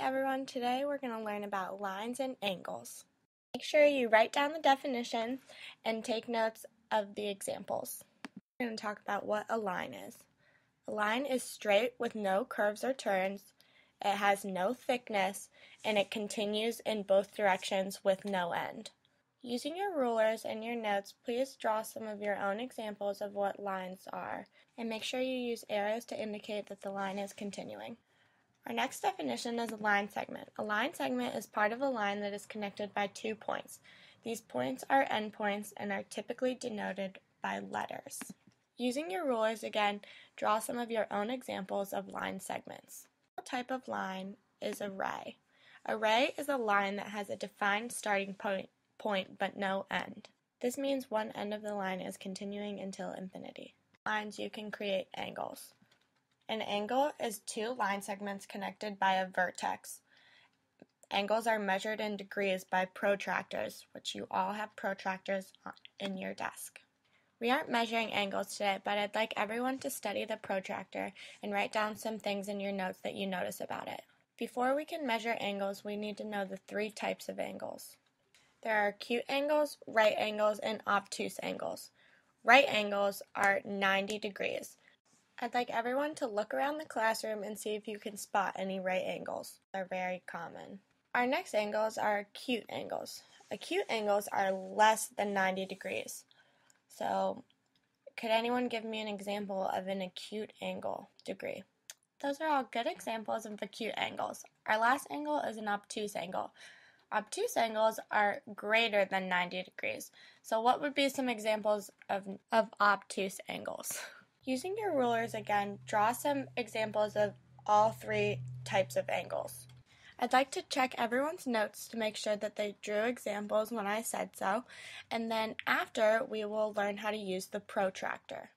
everyone, today we're going to learn about lines and angles. Make sure you write down the definition and take notes of the examples. We're going to talk about what a line is. A line is straight with no curves or turns, it has no thickness, and it continues in both directions with no end. Using your rulers and your notes, please draw some of your own examples of what lines are, and make sure you use arrows to indicate that the line is continuing. Our next definition is a line segment. A line segment is part of a line that is connected by 2 points. These points are endpoints and are typically denoted by letters. Using your rulers again, draw some of your own examples of line segments. A type of line is a ray. A ray is a line that has a defined starting point but no end. This means one end of the line is continuing until infinity. Lines, you can create angles. An angle is 2 line segments connected by a vertex. Angles are measured in degrees by protractors, which you all have protractors in your desk. We aren't measuring angles today, but I'd like everyone to study the protractor and write down some things in your notes that you notice about it. Before we can measure angles, we need to know the 3 types of angles. There are acute angles, right angles, and obtuse angles. Right angles are 90 degrees. I'd like everyone to look around the classroom and see if you can spot any right angles. They're very common. Our next angles are acute angles. Acute angles are less than 90 degrees. So, could anyone give me an example of an acute angle degree? Those are all good examples of acute angles. Our last angle is an obtuse angle. Obtuse angles are greater than 90 degrees. So what would be some examples of obtuse angles? Using your rulers again, draw some examples of all 3 types of angles. I'd like to check everyone's notes to make sure that they drew examples when I said so, and then after we will learn how to use the protractor.